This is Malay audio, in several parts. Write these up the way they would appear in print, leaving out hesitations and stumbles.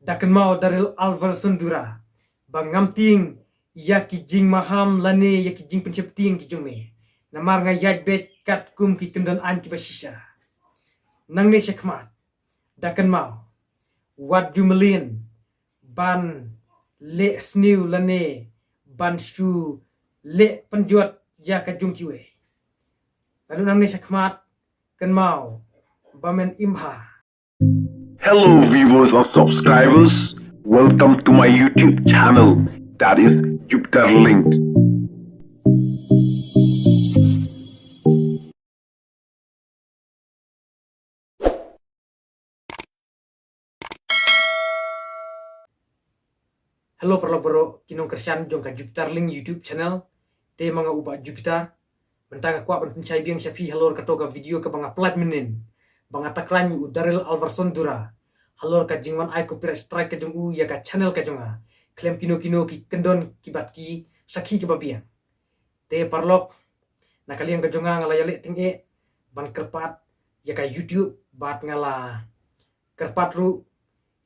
Dakan mau daril alvar sundura bangam ting ya ki jing maham lane ya ki jing pencepting ki jume namar nga yaj bet kat kum ki kendon an ki basisha nang ne shakmat dakan mau wat jumelin ban le sniu lane ban shu le penjuat ya ka jung kiwe lalu nang ne shakmat kan mau bamen imha. Hello viewers and subscribers, welcome to my YouTube channel, that is Jupiter Linked. Hello perlo kinong kersian jong ka Jupiter Link YouTube channel te mga uba Jupiter bentang aku akan pencai biang syafi halor katoga video ke banga plat menin banga takran yu daril alvarson dura halor ka jingwan ai copyright strike ka jong u ya ka channel ka jonga klaim kino ki kendon kibat ki sakhi ke babiang te parlok nakaliang ka jonga ngalayale tinge ban kerpat ya ka YouTube bat ngala kerpat ru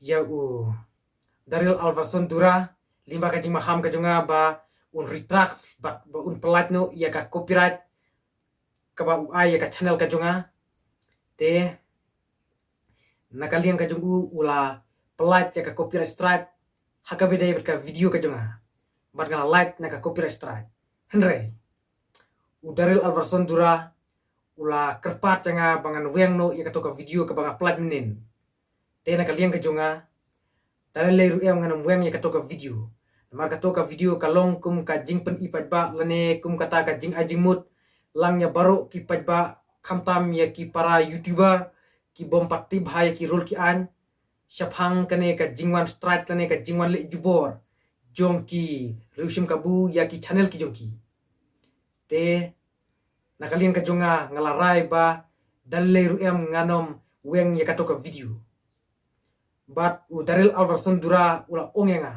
ya u daril alvarson dura limba ka jing maham ka jonga ba un retract ba un pelat no ya ka copyright ka ba ai ya ka channel ka jonga te nakaliang ka jongu ula pelat ya ka copyright strike haka beda ka video ka jonga bat ngala like na ka copyright strike henry udaril alvarson dura ula kerpat nga bangan weng no ya ka to ka video ka banga pelat menin te nakaliang ka jonga tala leru em nganam weng ya ka to ka video mar ka to ka video kalong kum ka jing pen ipat ba lane kum kata ka jing ajing mut lang ya baro ki pat ba khamtam ya ki para youtuber ki bom patti bhai ki rol ki an shaphang kane ka jingwan strike lane ka jingwan le jubor jong ki rushim kabu ya ki channel ki jongki te nakalian ka jonga ngalarai ba dalle ru em nganom weng ya ka to ka video bat u daril alvarson dura ula ongenga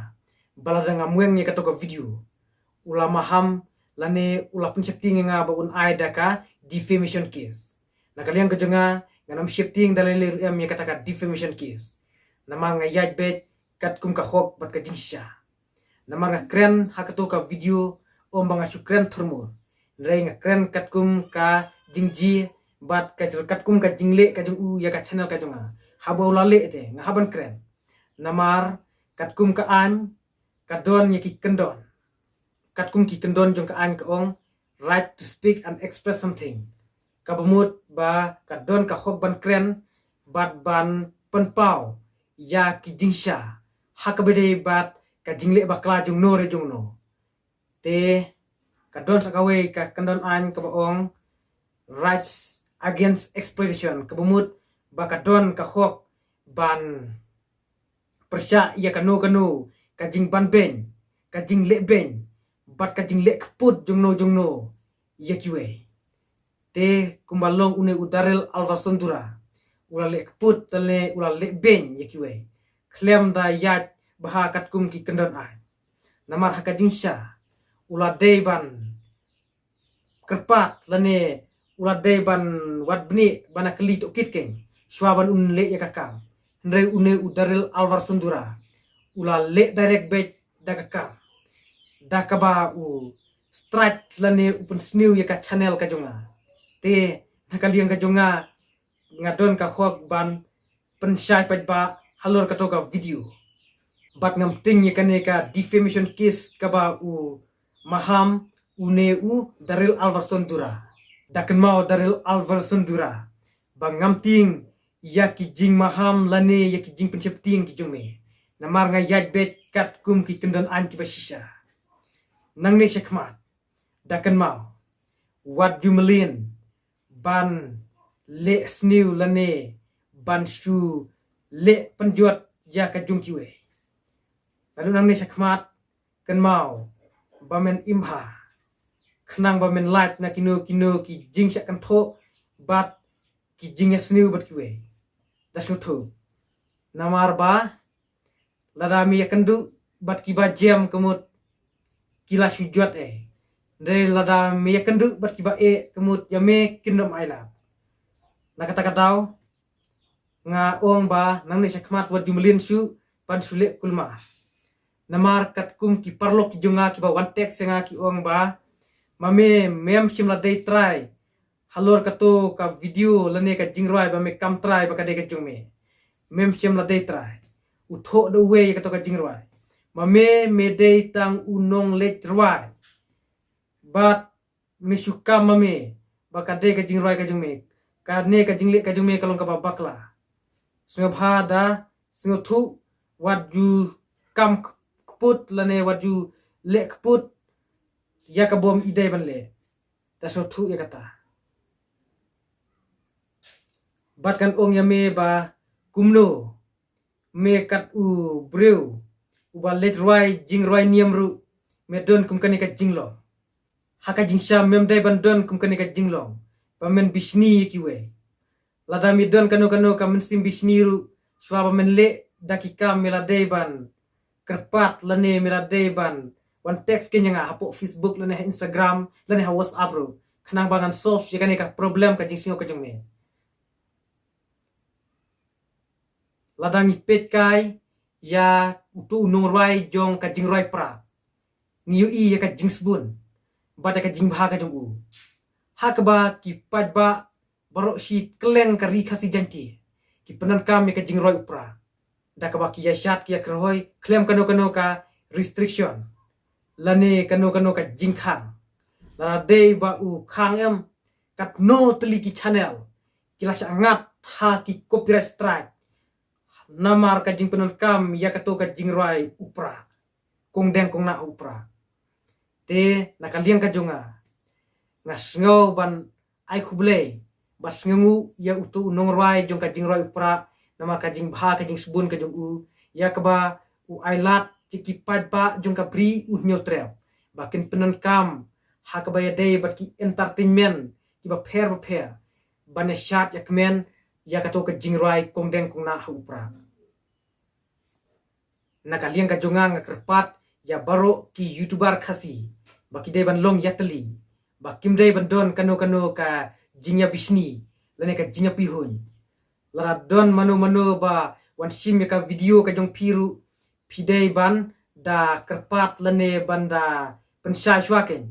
balada ngamweng ya ka to ka video ula maham lane ula pun shifting nga ba un ai daka defamation case nakaliang ka jonga nganam shifting dalile em ya kataka defamation case namang nga yaj bet kat kum ka hok bat ka jingsha namang nga kren hakato ka video om banga shukren thurmur nrei nga kren kat kum ka jingji bat ka kat kum ka jingle ka jung u ya ka channel ka jonga habo lale te nga haban kren namar kat kum ka an kadon ya ki kendon kat kum ki kendon jong ka an ka ong right to speak and express something kabamut ba kadon ka hok ban kren bat ban penpau ya ki jingsha hakabede bat ka jingle bakla jong no re jong no te kadon sakawe ka kendon an ka ong rights against exploitation kabamut ba kadon ka hok ban persya ya kanu ka jing ban ben ka jing le ben bat ka jing le kput jong no ya kiwe te kumbalong une udaril alvarson dura ula le kput tale ula le ben ya kiwe klem da yat baha kat kum ki kendon ai namar haka jingsha ula deban kerpat lane ula deban wat bni bana kli to kitken shwaban un le ya kakam ndre une udaril alvarson dura ula le direct bet dakaka dakaba u strike lane upun sniu ya ka channel ka jonga te nakaliang ka jonga ngadon ka hok ban pensyai pat ba halor ka to ka video bat ngam ting ya kane ka defamation case ka ba u maham une u daril alvarson dura dakan mau daril alvarson dura bang ngam ting ya ki jing maham lane ya ki jing pencepting ki jongme namar nga yaj bet kat kum ki kendon an ki basisha nang ne shakmat dakan mau wat jumelin ban le sniu lane ban shu le penjuat ya ka jung kiwe lalu nang ne shakmat kan mau bamen imha khnang bamen light na kino ki jing syak kan tho bat ki jing sniu bat kiwe dasnutu namar ba ladami yakandu bat kiba jam kemut kila sujud ndre ladami yakandu bat kiba kemut jame kindom aila nakata katau nga ong ba nang ni sakmat wat jumelin su ban sulit kulma namar kat kum ki parlok ki jonga ki ba one tek senga ki ong ba mame mem shimla dei try halor kato ka video lane ka jingrai ba me kam try ba ka de ka jungme mem shimla dei try utho the way kato ka jingrai mame me dei tang unong let rwai but misuka mame ba ka de ka jingrai ka jungme ka ne ka jingle ka jungme kalong ka ba bakla sunga bhada sunga thu what you kam put lane what you lek put ya ka bom ide ban le ta so thu ya kata bat kan ong ya me ba kumno me kat u breu u ba let roi jing roi niam ru me don kum kan ka jinglo haka jingsha mem dai ban don kum kan ka jinglo ba men bisni ki we lada mi don kano ka men sim bisni ru swaba men le dakika mela dai ban kerpat lane mela dai ban wan text kenya nga hapo Facebook lane Instagram lane ha WhatsApp ru khanang bangan solve je kan ka problem ka jingsingo ka jungme ladang ipet kai ya utu nongrai jong ka jingroi pra ngiu i ya ka jingsbun ba ka jingbha ka jongu hakba ki padba baro shi kleng ka ri khasi janti ki penan kam ka jingroi upra da ka ba ki ya shat ki ya kroi klem kano ka restriction lane kano ka jingkhang la dei ba u khang em kat no tli ki channel kila sa ngat ha ki copyright strike namar ka jing penon kam ya ka to ka jing rai upra kong deng kong na upra te nakaliang ka jonga ngasngo ban ai khuble bas ngu ya utu nong rai jong ka jing rai upra namar ka jing bha ka jing subun ka jong u ya ka ba u ai lat ki pad pa jong ka pri u nyotrel bakin penon kam ha ka ba ya dei bat ki entertainment ki ba pher ban shat ya kmen ya ka to ka jing rai kong deng kong na upra nakaliang ka jonga ngakerpat ya baro ki youtuber khasi baki dei ban long yatli bakim dei ban don kano ka jingya bisni lane ka jingya pihun lara don mano ba wan sim ka video ka jong piru pidei ban da kerpat lane banda pensai shwaken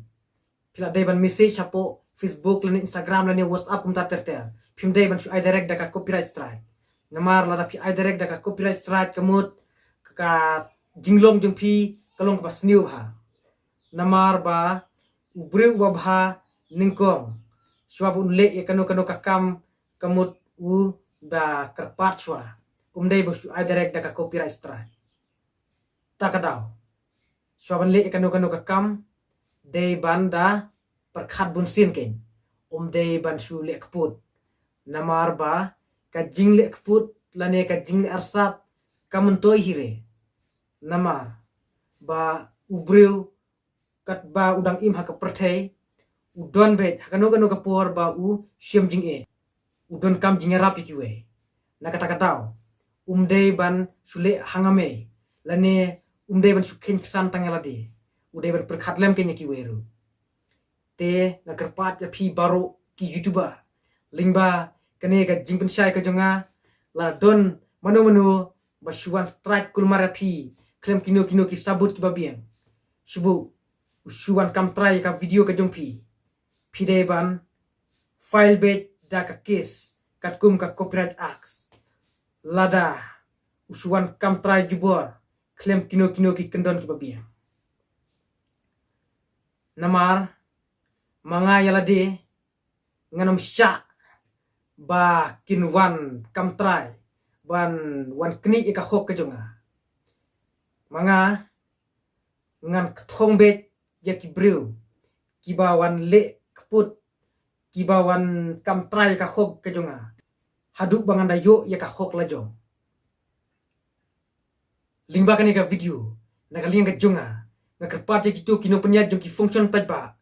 pila dei ban message hapo Facebook lane Instagram lane WhatsApp kum ta terter pim dei ban ai direct da ka copyright strike namar lara pi ai direct da ka copyright strike kamut ka jinglong jong pi kalong pas new ha namar ba ubreu ba bha ningkong swabun le e kano ka kam kamut u da kerpat shwa dei ba ai direct da ka copyright strike takadaw swaban le e kano ka kam dei ban da perkhat bun sin ken dei ban shu le kput namar ba ka jing le kput lane ka jing le arsap kamun toy hire namar ba ubreu kat ba udang im ha ka perthei udon bet kano ka por ba u shem jing e udon kam jing rapi kiwe na kata kataw dei ban sule hangame lane dei ban sukhen ksan tangalade udei ban perkhatlem kenya kiweru te na kerpat ya phi baro ki youtuber lingba kane ka jing pensai ka jonga la don mano ba shuan strike kulmara phi klem kino ki sabut ki babiang subu ushuan kam try ka video ka jong phi dei ban file bet da ka case kat kum ka copyright acts lada ushuan kam try jubor klem kino ki kendon ki babiang namar mga yalade nganom sya ba kinwan kam try ban wan kni ka hok ka jonga mga ngan kthong bet ya ki brew ki ba wan le kput ki ba wan kam try ka hok ka jonga haduk bangan da yo ya ka hok la jong lingba kan ka video nakaling ka jonga ngakerpat ya kitu kino penya jong ki function padba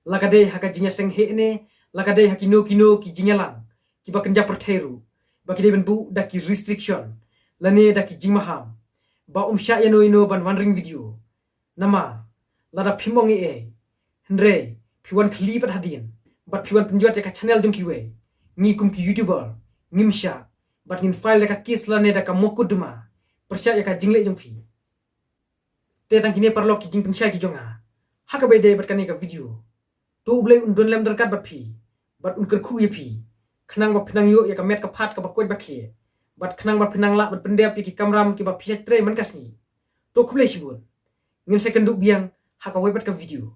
lakade haka jinya seng he ne lakade hakino ki jinyalang ki ba kenja pertheru baki de bu da ki restriction lane da ki jingmaham ba sya yano ino ban wandering video nama lada phimong e hendre phiwan khli pat hadin bat phiwan penjuat ka channel jong kiwe ngi kum ki youtuber ngimsha bat ngin file ka kis lane da ka mokudma percaya ka jingle jong phi te tang kini parlo ki jing pensya ki jonga haka be de bat kan ka video to blai un don lem dar kat bat phi bat un ker khu ye phi khnang ba phnang yo ya ka met ka phat ka ba koi ba khie bat khnang ba phnang la bat pendep ki kamram ki ba phi tre man kasni to khuble shibun ngin second du biang haka we bat ka video